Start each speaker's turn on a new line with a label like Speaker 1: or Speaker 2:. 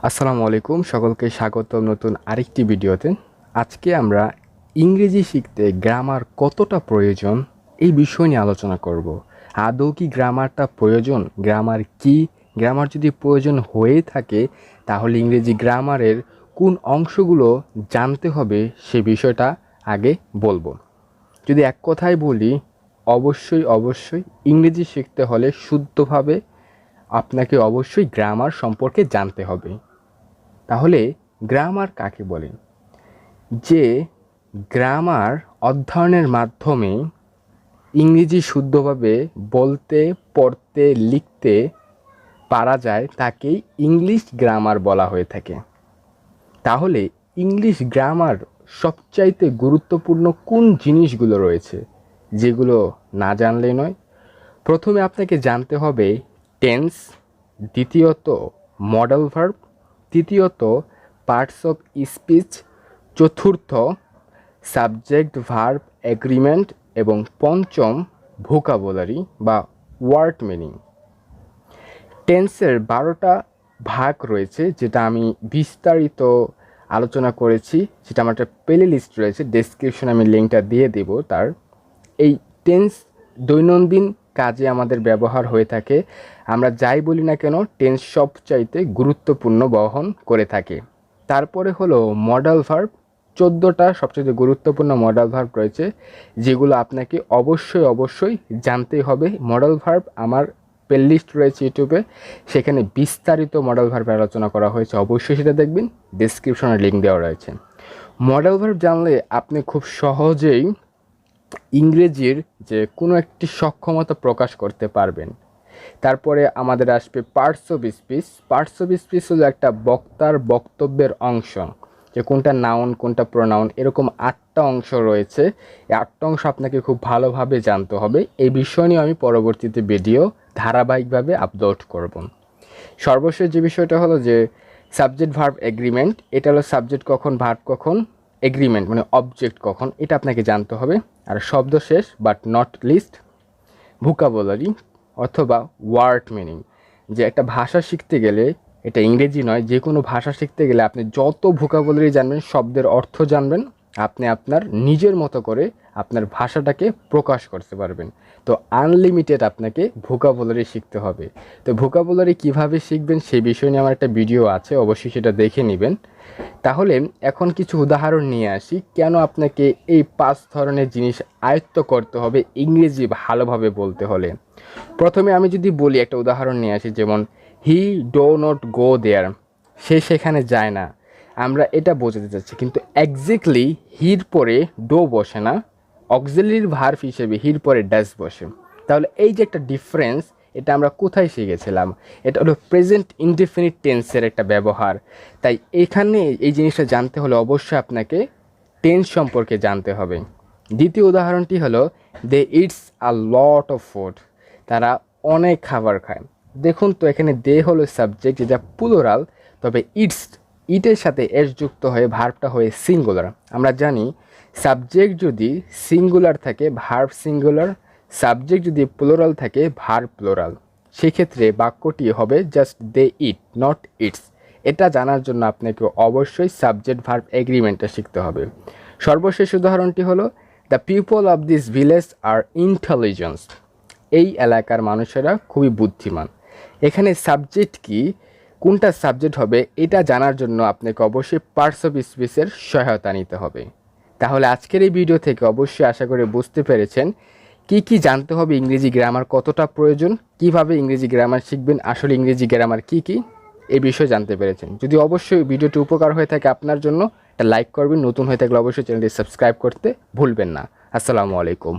Speaker 1: আসসালামু আলাইকুম, সকলকে স্বাগতম নতুন আরেকটি ভিডিওতে। আজকে আমরা ইংরেজি শিখতে গ্রামার কতটা প্রয়োজন এই বিষয় নিয়ে আলোচনা করব। আদৌ কি গ্রামারটা প্রয়োজন? গ্রামার কি? গ্রামার যদি প্রয়োজন হয়ে থাকে তাহলে ইংরেজি গ্রামারের কোন অংশগুলো জানতে হবে সে বিষয়টা আগে বলবো। যদি এক কথায় বলি, অবশ্যই ইংরেজি শিখতে হলে শুদ্ধভাবে আপনাকে অবশ্যই গ্রামার সম্পর্কে জানতে হবে। তাহলে গ্রামার কাকে বলে? যে গ্রামার অধ্যয়নের মাধ্যমে ইংরেজি শুদ্ধভাবে বলতে, পড়তে, লিখতে পারা যায় তাকেই ইংলিশ গ্রামার বলা হয়ে থাকে। তাহলে ইংলিশ গ্রামার সবচাইতে গুরুত্বপূর্ণ কোন জিনিসগুলো রয়েছে যেগুলো না জানলেই নয়? প্রথমে আপনাকে জানতে হবে টেন্স, দ্বিতীয়ত মডেল ভার্ব, তৃতীয়ত পার্টস অফ স্পিচ, চতুর্থ সাবজেক্ট ভার্ব এগ্রিমেন্ট এবং পঞ্চম ভোকাবুলারি বা ওয়ার্ড মিনিং। টেন্সের 12টা ভাগ রয়েছে, যেটা আমি বিস্তারিত আলোচনা করেছি, সেটা আমার একটা প্লে লিস্ট রয়েছে, ডেসক্রিপশনে আমি লিঙ্কটা দিয়ে দেব। তার এই টেন্স দৈনন্দিন কাজে আমাদের ব্যবহার হয়ে থাকে। আমরা যাই বলি না কেন, টেন্স সবচাইতে গুরুত্বপূর্ণ বহন করে থাকে। তারপরে হলো মডাল ভার্ব। 14টা সবচেয়ে গুরুত্বপূর্ণ মডাল ভার্ব রয়েছে, যেগুলো আপনাকে অবশ্যই জানতেই হবে। মডাল ভার্ব আমার প্লেলিস্ট রয়েছে ইউটিউবে, সেখানে বিস্তারিত মডেল ভার্বের আলোচনা করা হয়েছে, অবশ্যই সেটা দেখবেন, ডেসক্রিপশনে লিঙ্ক দেওয়া রয়েছে। মডেল ভার্ব জানলে আপনি খুব সহজেই ইংরেজির যে কোনো একটি সক্ষমতা প্রকাশ করতে পারবেন। তারপরে আমাদের আসবে parts of speech. Parts of speech হলো একটা বক্তার বক্তব্যের অংশ, যে কোনটা নাউন কোনটা প্রোনাউন, এরকম 8টা অংশ রয়েছে। এই 8টা অংশ আপনাকে খুব ভালোভাবে জানতে হবে। এই বিষয় নিয়ে আমি পরবর্তীতে ভিডিও ধারাবাহিকভাবে আপলোড করব। সর্বশেষ যে বিষয়টা হলো যে সাবজেক্ট ভার্ব এগ্রিমেন্ট। এটা হলো সাবজেক্ট কখন, ভার্ব কখন, এগ্রিমেন্ট মানে অবজেক্ট কখন, এটা আপনাকে জানতে হবে। আর শব্দ শেষ বাট নট লিস্ট ভোকাবুলারি অথবা ওয়ার্ড মিনিং। যে একটা ভাষা শিখতে গেলে, এটা ইংরেজি নয়, যে কোনো ভাষা শিখতে গেলে আপনি যত ভোকাবুলারি জানবেন, শব্দের অর্থ জানবেন, আপনি আপনার নিজের মতো করে আপনার ভাষাটাকে প্রকাশ করতে পারবেন। তো আনলিমিটেড আপনাকে ভোকাবুলারি শিখতে হবে। তো ভোকাবুলারি কিভাবে শিখবেন সেই বিষয় নিয়ে আমার একটা ভিডিও আছে, অবশ্যই সেটা দেখে নেবেন। তাহলে এখন কিছু উদাহরণ নিয়ে আসি, কেন আপনাকে এই 5 ধরনের জিনিস আয়ত্ত করতে হবে ইংরেজি ভালোভাবে বলতে হলে। প্রথমে আমি যদি বলি, একটা উদাহরণ নিয়ে আসি, যেমন হি ডো নট গো দেয়ার, সে সেখানে যায় না। আমরা এটা বোঝাতে চাচ্ছি, কিন্তু এক্স্যাক্টলি হির পরে ডো বসে না, অক্সিলারি ভার্ব হিসেবে হির পরে ডাস বসে। তাহলে এই যে একটা ডিফারেন্স, এটা আমরা কোথায় শিখেছিলাম? এটা হলো প্রেজেন্ট ইনডিফিনিট টেন্সের একটা ব্যবহার। তাই এখানে এই জিনিসটা জানতে হলে অবশ্যই আপনাকে টেন্স সম্পর্কে জানতে হবে। দ্বিতীয় উদাহরণটি হলো they it's a lot of food, তারা অনেক খাবার খায়। দেখুন তো, এখানে দে হলো সাবজেক্ট, যেটা প্লুরাল, তবে ইটের সাথে এস যুক্ত হয়ে ভার্বটা হয়ে সিঙ্গুলার। আমরা জানি সাবজেক্ট যদি সিঙ্গুলার থাকে ভার্ব সিঙ্গুলার, সাবজেক্ট যদি প্লুরাল থাকে ভার্ব প্লুরাল। সেক্ষেত্রে বাক্যটি হবে just they eat, not eats. এটা জানার জন্য আপনাকে অবশ্যই সাবজেক্ট ভার্ব এগ্রিমেন্টটা শিখতে হবে। সর্বশেষ উদাহরণটি হলো the people of this village are intelligence, এই এলাকার মানুষেরা খুবই বুদ্ধিমান। এখানে সাবজেক্ট কি, কোনটা সাবজেক্ট হবে, এটা জানার জন্য আপনাকে অবশ্যই পার্টস অফ স্পিচের সহায়তা নিতে হবে। তাহলে আজকের এই ভিডিও থেকে অবশ্যই আশা করে বুঝতে পেরেছেন কি জানতে হবে, ইংরেজি গ্রামার কতটা প্রয়োজন, কিভাবে ইংরেজি গ্রামার শিখবেন, আসলে ইংরেজি গ্রামার কি এই বিষয়ে জানতে পেরেছেন। যদি অবশ্যই ভিডিওটি উপকার হয়ে থাকে আপনার জন্য, একটা লাইক করবেন, নতুন হয়ে থাকলে অবশ্যই চ্যানেলটি সাবস্ক্রাইব করতে ভুলবেন না। আসসালামু আলাইকুম।